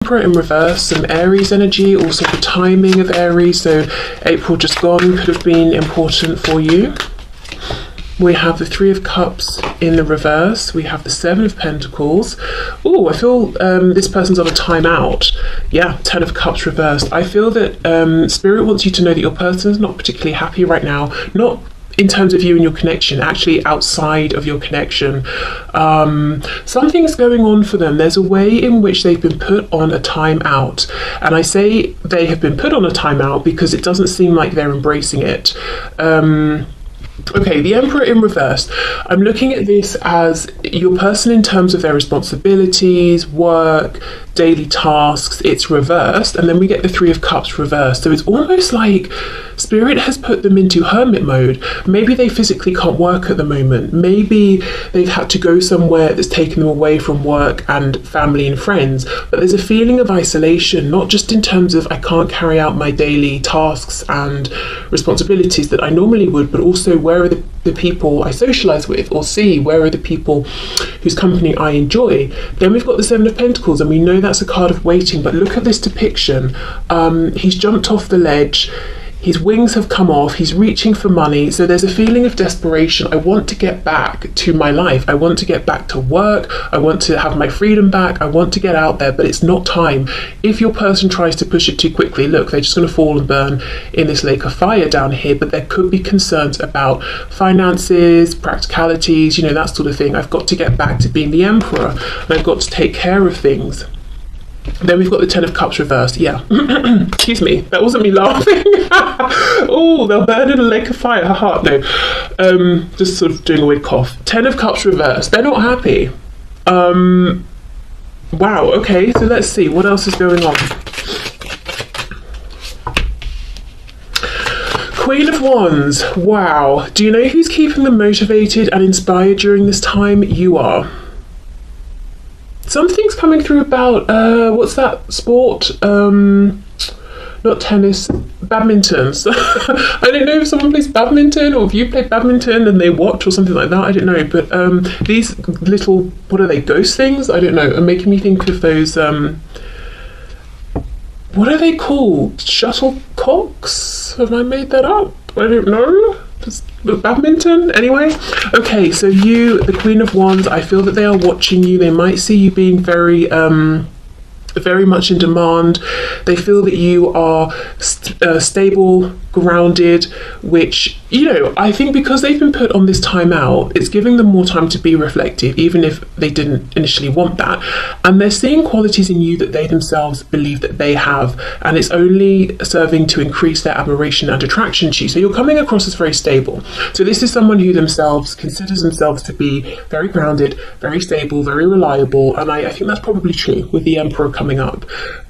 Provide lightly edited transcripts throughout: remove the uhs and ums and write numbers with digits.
Emperor in reverse, some Aries energy, also the timing of Aries, so April just gone could have been important for you. We have the Three of Cups in the reverse. We have the Seven of Pentacles. Oh, I feel this person's on a timeout. Yeah, Ten of Cups reversed. I feel that Spirit wants you to know that your person's not particularly happy right now. Not in terms of you and your connection, actually outside of your connection. Something's going on for them. There's a way in which they've been put on a timeout. And I say they have been put on a timeout because it doesn't seem like they're embracing it. Okay, the Emperor in reverse. I'm looking at this as your person in terms of their responsibilities, work, daily tasks, it's reversed, and then we get the Three of Cups reversed. So it's almost like Spirit has put them into hermit mode. Maybe they physically can't work at the moment. Maybe they've had to go somewhere that's taken them away from work and family and friends. But there's a feeling of isolation, not just in terms of I can't carry out my daily tasks and responsibilities that I normally would, but also where are the people I socialize with or see, where are the people whose company I enjoy. Then we've got the Seven of Pentacles, and we know that's a card of waiting, but look at this depiction. He's jumped off the ledge. His wings have come off, he's reaching for money, so there's a feeling of desperation. I want to get back to my life, I want to get back to work, I want to have my freedom back, I want to get out there, but it's not time. If your person tries to push it too quickly, look, they're just going to fall and burn in this lake of fire down here, but there could be concerns about finances, practicalities, you know, that sort of thing. I've got to get back to being the Emperor, and I've got to take care of things. Then we've got the Ten of Cups reversed. Yeah. Excuse me. That wasn't me laughing. Oh, they'll burn in a lake of fire. Haha. No. Just sort of doing a weird cough. Ten of Cups reversed. They're not happy. Wow. Okay. So let's see. What else is going on? Queen of Wands. Wow. Do you know who's keeping them motivated and inspired during this time? You are. Something's coming through about, what's that sport? Not tennis, badminton. So, I don't know if someone plays badminton or if you play badminton and they watch or something like that, I don't know. But these little, what are they, ghost things? I don't know, are making me think of those, what are they called? Shuttlecocks? Have I made that up? I don't know. Badminton anyway. Okay, so you, the Queen of Wands, I feel that they are watching you. They might see you being very much in demand. They feel that you are stable, grounded, which, you know, I think because they've been put on this time out, it's giving them more time to be reflective, even if they didn't initially want that. And they're seeing qualities in you that they themselves believe that they have, and it's only serving to increase their admiration and attraction to you. So you're coming across as very stable. So this is someone who themselves considers themselves to be very grounded, very stable, very reliable, and I think that's probably true with the Emperor coming up.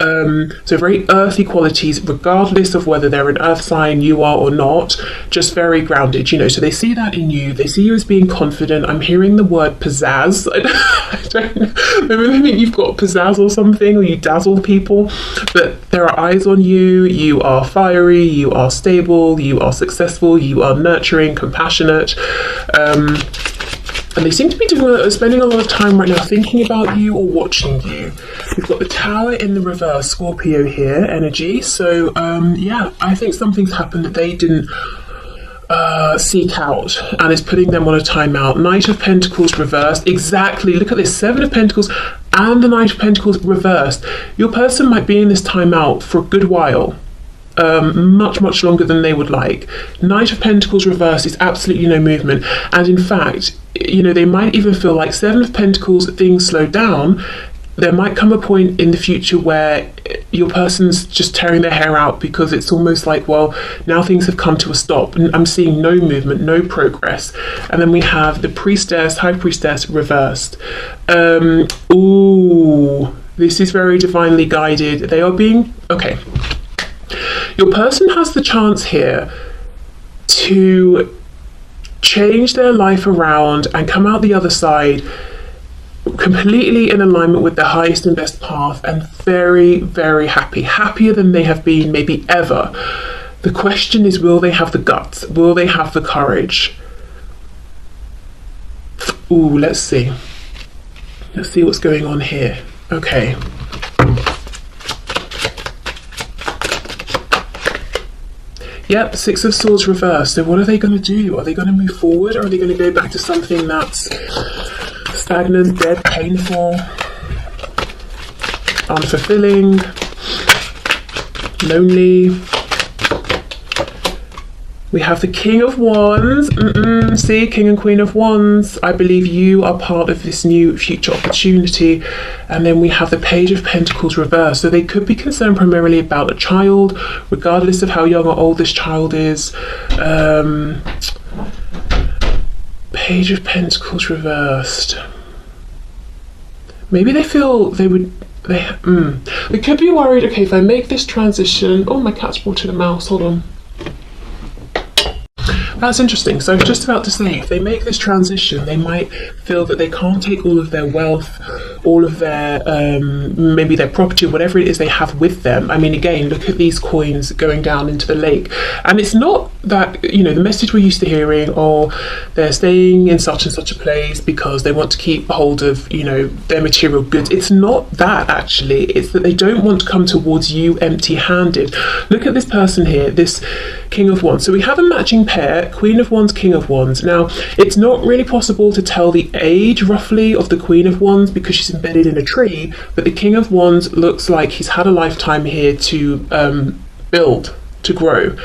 So very earthy qualities, regardless of whether they're an earth sign, you are or not, just very grounded, you know. So they see that in you. They see you as being confident. I'm hearing the word pizzazz. I don't know. Maybe they think you've got pizzazz or something, or you dazzle people, but there are eyes on you. You are fiery, you are stable, you are successful, you are nurturing, compassionate. And they seem to be spending a lot of time right now thinking about you or watching you. We've got the Tower in the reverse, Scorpio here, energy. So, yeah, I think something's happened that they didn't seek out, and it's putting them on a timeout. Knight of Pentacles reversed. Exactly. Look at this. Seven of Pentacles and the Knight of Pentacles reversed. Your person might be in this timeout for a good while. Much longer than they would like. Knight of Pentacles reversed is absolutely no movement, and in fact, you know, they might even feel like Seven of Pentacles, things slow down. There might come a point in the future where your person's just tearing their hair out because it's almost like, well, now things have come to a stop and I'm seeing no movement, no progress. And then we have the Priestess, High Priestess reversed. Ooh, this is very divinely guided. They are being, okay. Your person has the chance here to change their life around and come out the other side completely in alignment with their highest and best path, and very happy, happier than they have been maybe ever. The question is, will they have the guts? Will they have the courage? Ooh, let's see what's going on here. Okay. Yep, Six of Swords reversed. So what are they going to do? Are they going to move forward, or are they going to go back to something that's stagnant, dead, painful, unfulfilling, lonely? We have the King of Wands. See, King and Queen of Wands. I believe you are part of this new future opportunity. And then we have the Page of Pentacles reversed. So they could be concerned primarily about a child, regardless of how young or old this child is. Page of Pentacles reversed. Maybe they feel they would... They could be worried, okay, if I make this transition... Oh, my cat's brought in a mouse. Hold on. That's interesting. So I was just about to say, if they make this transition, they might feel that they can't take all of their wealth, all of their, maybe their property, whatever it is they have with them. I mean, again, look at these coins going down into the lake. And it's not that, you know, the message we're used to hearing, or they're staying in such and such a place because they want to keep hold of, you know, their material goods. It's not that, actually. It's that they don't want to come towards you empty-handed. Look at this person here, this King of Wands. So we have a matching pair, Queen of Wands, King of Wands. Now, it's not really possible to tell the age roughly of the Queen of Wands because she's embedded in a tree, but the King of Wands looks like he's had a lifetime here to build, to grow.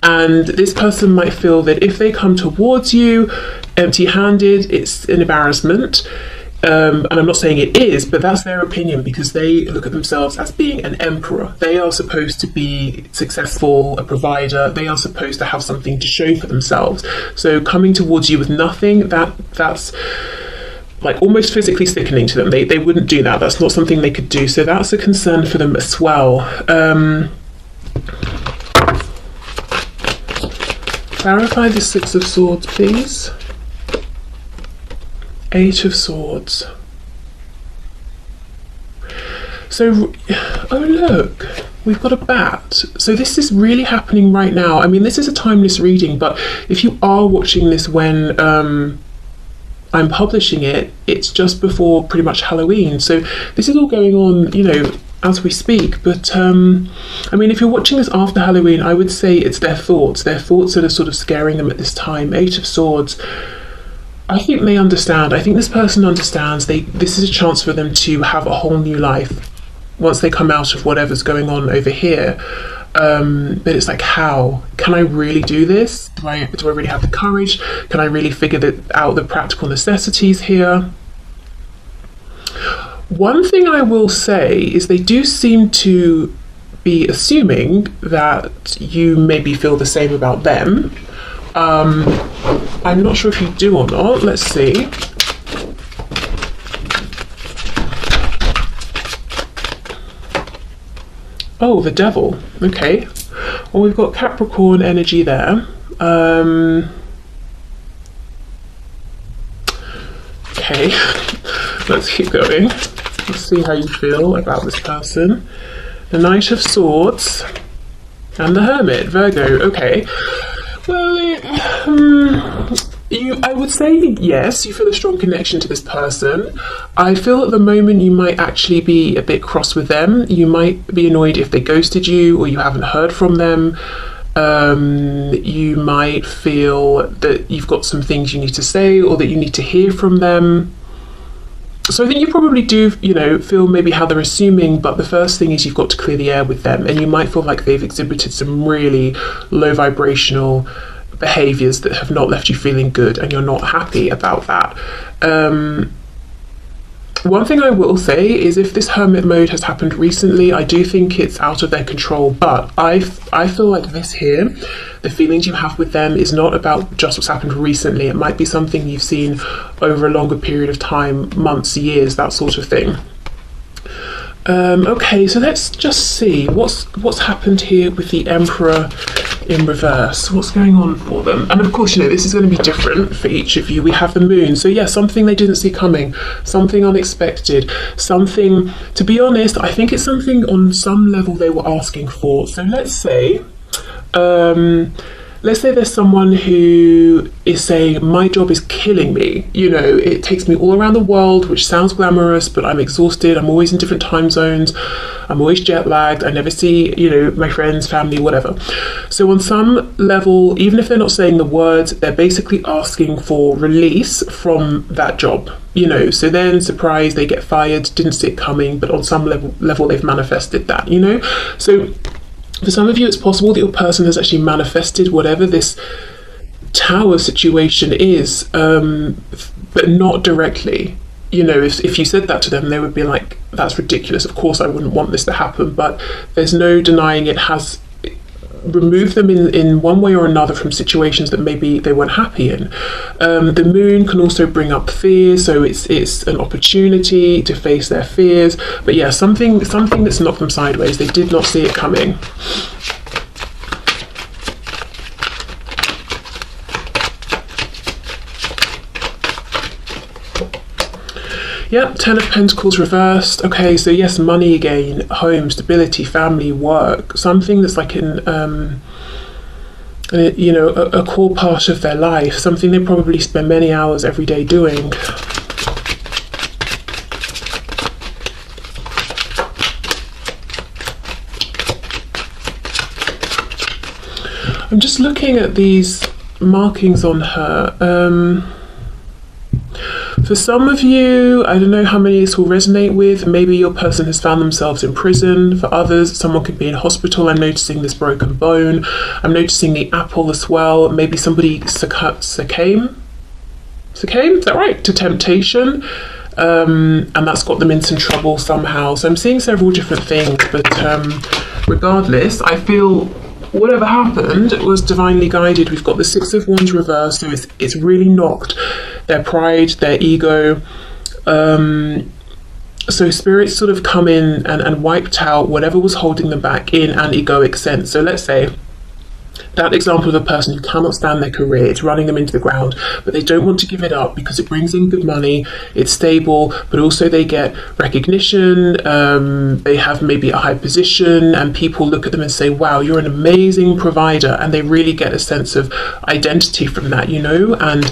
And this person might feel that if they come towards you empty-handed, it's an embarrassment. And I'm not saying it is, but that's their opinion, because they look at themselves as being an emperor. They are supposed to be successful, a provider. They are supposed to have something to show for themselves. So coming towards you with nothing, that's like almost physically sickening to them. They wouldn't do that. That's not something they could do. So that's a concern for them as well. Clarify the Six of Swords, please. Eight of Swords. So, oh look, we've got a bat. So this is really happening right now. I mean, this is a timeless reading, but if you are watching this when I'm publishing it, it's just before pretty much Halloween. So this is all going on, you know, as we speak. But I mean, if you're watching this after Halloween, I would say it's their thoughts that are sort of scaring them at this time. Eight of Swords. I think they understand. I think this person understands. This is a chance for them to have a whole new life once they come out of whatever's going on over here. But it's like, how can I really do this? Do I really have the courage? Can I really figure out the practical necessities here? One thing I will say is they do seem to be assuming that you maybe feel the same about them. I'm not sure if you do or not. Let's see. Oh, the Devil. Okay. Well, we've got Capricorn energy there. Okay. Let's keep going. Let's see how you feel about this person. The Knight of Swords and the Hermit, Virgo. Okay. Well, I would say yes, you feel a strong connection to this person. I feel at the moment you might actually be a bit cross with them. You might be annoyed if they ghosted you or you haven't heard from them. You might feel that you've got some things you need to say or that you need to hear from them. So I think you probably do, you know, feel maybe how they're assuming, but the first thing is you've got to clear the air with them, and you might feel like they've exhibited some really low vibrational behaviors that have not left you feeling good, and you're not happy about that. One thing I will say is if this hermit mode has happened recently, I do think it's out of their control, but I feel like this here, the feelings you have with them is not about just what's happened recently. It might be something you've seen over a longer period of time, months, years, that sort of thing. Okay, so let's just see what's happened here with the Emperor in reverse. What's going on for them? And of course, you know, this is going to be different for each of you. We have the Moon. So yeah, something they didn't see coming, something unexpected, something, to be honest, I think it's something on some level they were asking for. So let's say let's say there's someone who is saying, my job is killing me, you know, it takes me all around the world, which sounds glamorous, but I'm exhausted, I'm always in different time zones, I'm always jet lagged, I never see, you know, my friends, family, whatever. So on some level, even if they're not saying the words, they're basically asking for release from that job, you know. So then surprised, they get fired, didn't see it coming, but on some level they've manifested that, you know. So for some of you, it's possible that your person has actually manifested whatever this tower situation is, but not directly. You know, if you said that to them, they would be like, that's ridiculous. Of course, I wouldn't want this to happen. But there's no denying it has removed them in one way or another from situations that maybe they weren't happy in. The moon can also bring up fear, so it's an opportunity to face their fears. But yeah, something that's knocked them sideways. They did not see it coming. Yep, Ten of Pentacles reversed. Okay, so yes, money again, home, stability, family, work, something that's like you know, a core part of their life, something they probably spend many hours every day doing. I'm just looking at these markings on her. For some of you, I don't know how many this will resonate with. Maybe your person has found themselves in prison. For others, someone could be in hospital. I'm noticing this broken bone. I'm noticing the apple as well. Maybe somebody succumbed, is that right? To temptation. And that's got them in some trouble somehow. So I'm seeing several different things, but regardless, I feel whatever happened was divinely guided. We've got the Six of Wands reversed, so it's really knocked their pride, their ego. So spirits sort of come in and wiped out whatever was holding them back in an egoic sense. So let's say that example of a person who cannot stand their career, it's running them into the ground, but they don't want to give it up because it brings in good money, it's stable, but also they get recognition, they have maybe a high position, and people look at them and say, wow, you're an amazing provider, and they really get a sense of identity from that, you know, and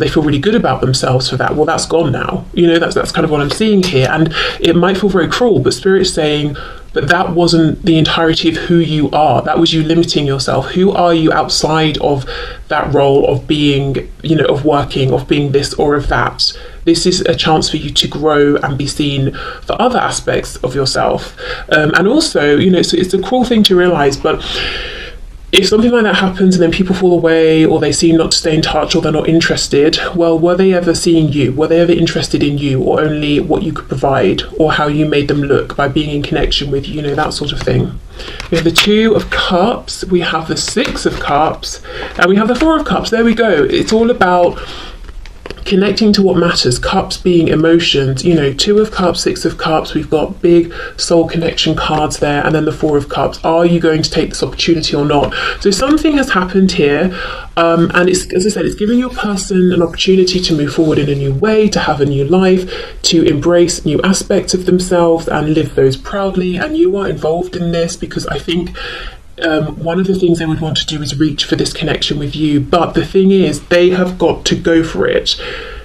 they feel really good about themselves for that. Well, that's gone now, you know, that's kind of what I'm seeing here, and it might feel very cruel, but Spirit's saying, but that wasn't the entirety of who you are. That was you limiting yourself. Who are you outside of that role of being, you know, of working, of being this or of that? This is a chance for you to grow and be seen for other aspects of yourself. And also, you know, so it's a cruel thing to realize, but if something like that happens and then people fall away or they seem not to stay in touch or they're not interested, well, were they ever seeing you? Were they ever interested in you, or only what you could provide or how you made them look by being in connection with you, know, that sort of thing. We have the Two of Cups, we have the Six of Cups, and we have the Four of Cups. There we go. It's all about connecting to what matters, cups being emotions, you know, Two of Cups, Six of Cups, we've got big soul connection cards there, and then the Four of Cups. Are you going to take this opportunity or not? So something has happened here, and it's, as I said, it's giving your person an opportunity to move forward in a new way, to have a new life, to embrace new aspects of themselves and live those proudly, and you are involved in this because I think one of the things they would want to do is reach for this connection with you, but the thing is they have got to go for it.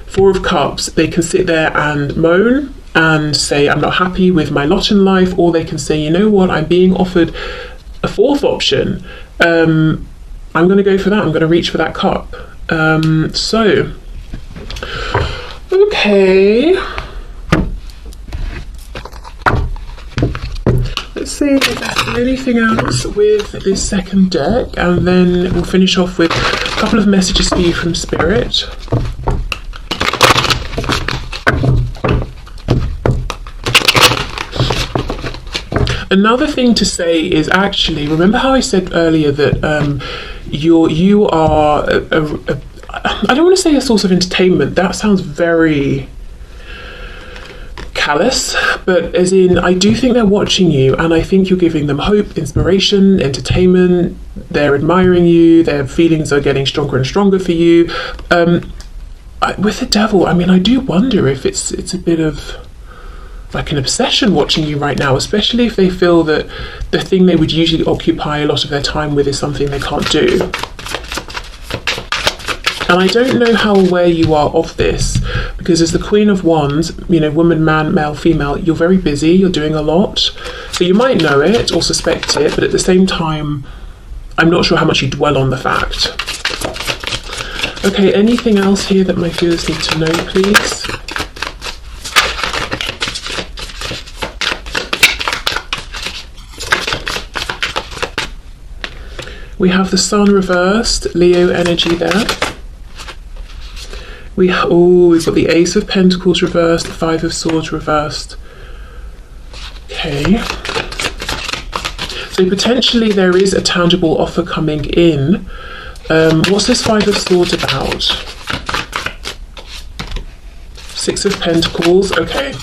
Four of Cups, they can sit there and moan and say, I'm not happy with my lot in life, or they can say, you know what, I'm being offered a fourth option, I'm going to go for that, I'm going to reach for that cup. So okay, let's see if there's anything else with this second deck, and then we'll finish off with a couple of messages for you from Spirit. Another thing to say is, actually, remember how I said earlier that you are I don't want to say a source of entertainment, that sounds very callous, but as in, I do think they're watching you, and I think you're giving them hope, inspiration, entertainment. They're admiring you, their feelings are getting stronger and stronger for you. With the Devil, I mean, I do wonder if it's a bit of like an obsession watching you right now, especially if they feel that the thing they would usually occupy a lot of their time with is something they can't do. And I don't know how aware you are of this, because as the Queen of Wands, you know, woman, man, male, female, you're very busy, you're doing a lot. So you might know it or suspect it, but at the same time, I'm not sure how much you dwell on the fact. Okay, anything else here that my viewers need to know, please? We have the Sun reversed, Leo energy there. We've got the Ace of Pentacles reversed, the Five of Swords reversed. Okay. So potentially there is a tangible offer coming in. What's this Five of Swords about? Six of Pentacles, okay.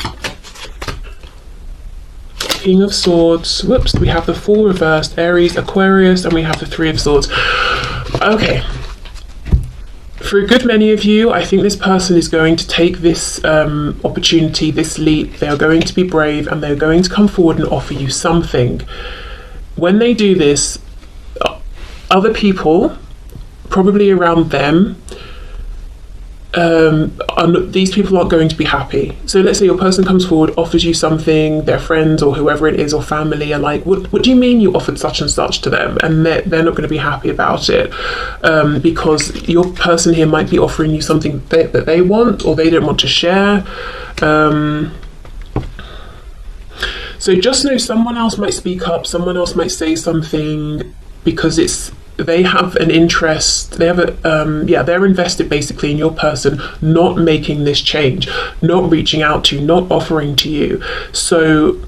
King of Swords, whoops, we have the Fool reversed, Aries, Aquarius, and we have the Three of Swords. Okay. For a good many of you, I think this person is going to take this opportunity, this leap. They are going to be brave and they're going to come forward and offer you something. When they do this, other people, probably around them, these people aren't going to be happy. So let's say your person comes forward, offers you something, their friends or whoever it is or family are like, what do you mean you offered such and such to them? And they're not going to be happy about it, because your person here might be offering you something that they want or they don't want to share. So just know someone else might speak up, someone else might say something, because they have an interest, they have they're invested basically in your person not making this change, not reaching out to you, not offering to you. So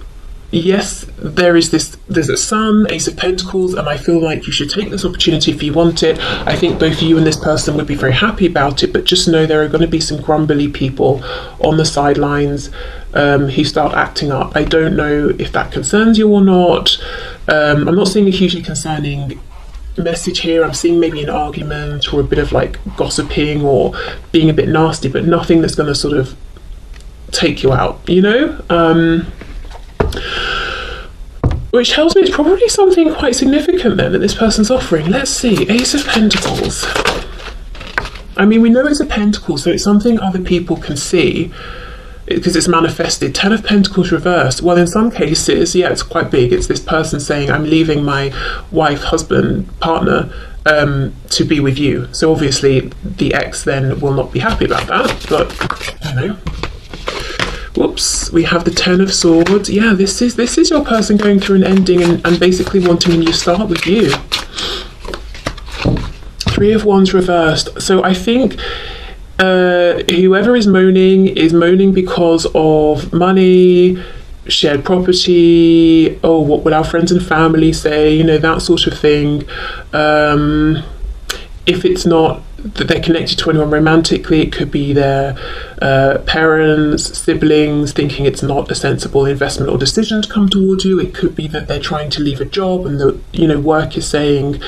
yes, there's a Sun, Ace of Pentacles, and I feel like you should take this opportunity if you want it. I think both you and this person would be very happy about it, but just know there are going to be some grumbly people on the sidelines who start acting up. I don't know if that concerns you or not. I'm not seeing a hugely concerning message here. I'm seeing maybe an argument or a bit of like gossiping or being a bit nasty, but nothing that's going to sort of take you out, you know? Which tells me it's probably something quite significant then that this person's offering. Let's see, Ace of Pentacles. I mean, we know it's a pentacle, so it's something other people can see because it's manifested. Ten of Pentacles reversed. Well, in some cases, yeah, it's quite big. It's this person saying, I'm leaving my wife, husband, partner to be with you. So obviously the ex then will not be happy about that, but I don't know. Whoops, we have the Ten of Swords. Yeah, this is your person going through an ending and basically wanting a new start with you. Three of Wands reversed. So I think whoever is moaning because of money, shared property, oh, what would our friends and family say, you know, that sort of thing. If it's not that they're connected to anyone romantically, it could be their parents, siblings, thinking it's not a sensible investment or decision to come towards you. It could be that they're trying to leave a job and the, you know, work is saying,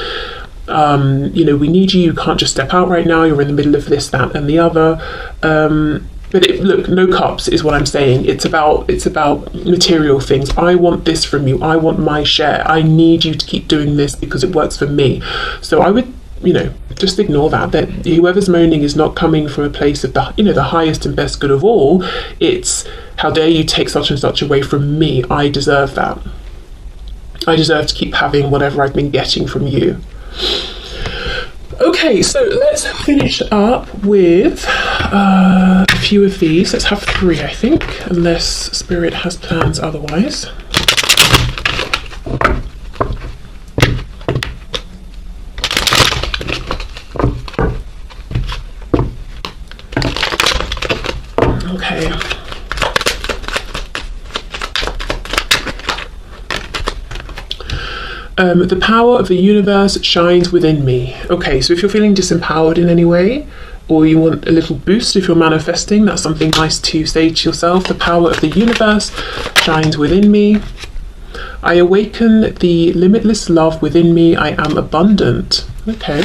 you know, we need you, you can't just step out right now, you're in the middle of this, that and the other. But look, no cups is what I'm saying. It's about material things. I want this from you. I want my share. I need you to keep doing this because it works for me. So I would, you know, just ignore that whoever's moaning is not coming from a place of the, you know, the highest and best good of all. It's, how dare you take such and such away from me? I deserve that. I deserve to keep having whatever I've been getting from you. Okay, so let's finish up with a few of these. Let's have three, I think, unless Spirit has plans otherwise. Okay. The power of the universe shines within me. Okay, so if you're feeling disempowered in any way, or you want a little boost if you're manifesting, that's something nice to say to yourself. The power of the universe shines within me. I awaken the limitless love within me. I am abundant. Okay.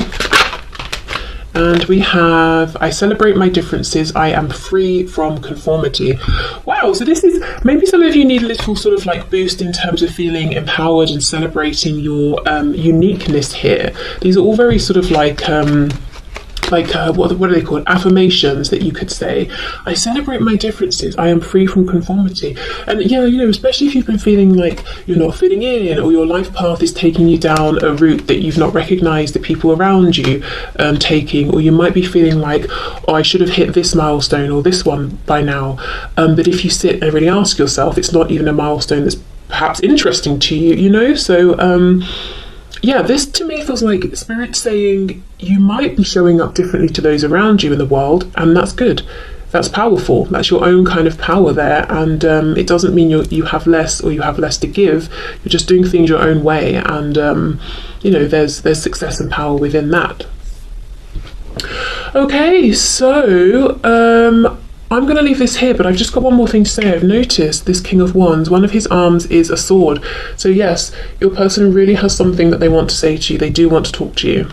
And we have, I celebrate my differences. I am free from conformity. Wow, so this is, maybe some of you need a little sort of like boost in terms of feeling empowered and celebrating your uniqueness here. These are all very sort of like like what are they called, affirmations that you could say. I celebrate my differences, I am free from conformity. And yeah, you know, especially if you've been feeling like you're not fitting in, or your life path is taking you down a route that you've not recognized the people around you taking, or you might be feeling like, oh, I should have hit this milestone or this one by now, but if you sit and really ask yourself, it's not even a milestone that's perhaps interesting to you, you know. So yeah, this to me feels like Spirit saying you might be showing up differently to those around you in the world, and that's good. That's powerful. That's your own kind of power there, and it doesn't mean you have less or you have less to give. You're just doing things your own way, and you know, there's success and power within that. Okay, so I'm going to leave this here, but I've just got one more thing to say. I've noticed this King of Wands, one of his arms is a sword. So yes, your person really has something that they want to say to you. They do want to talk to you.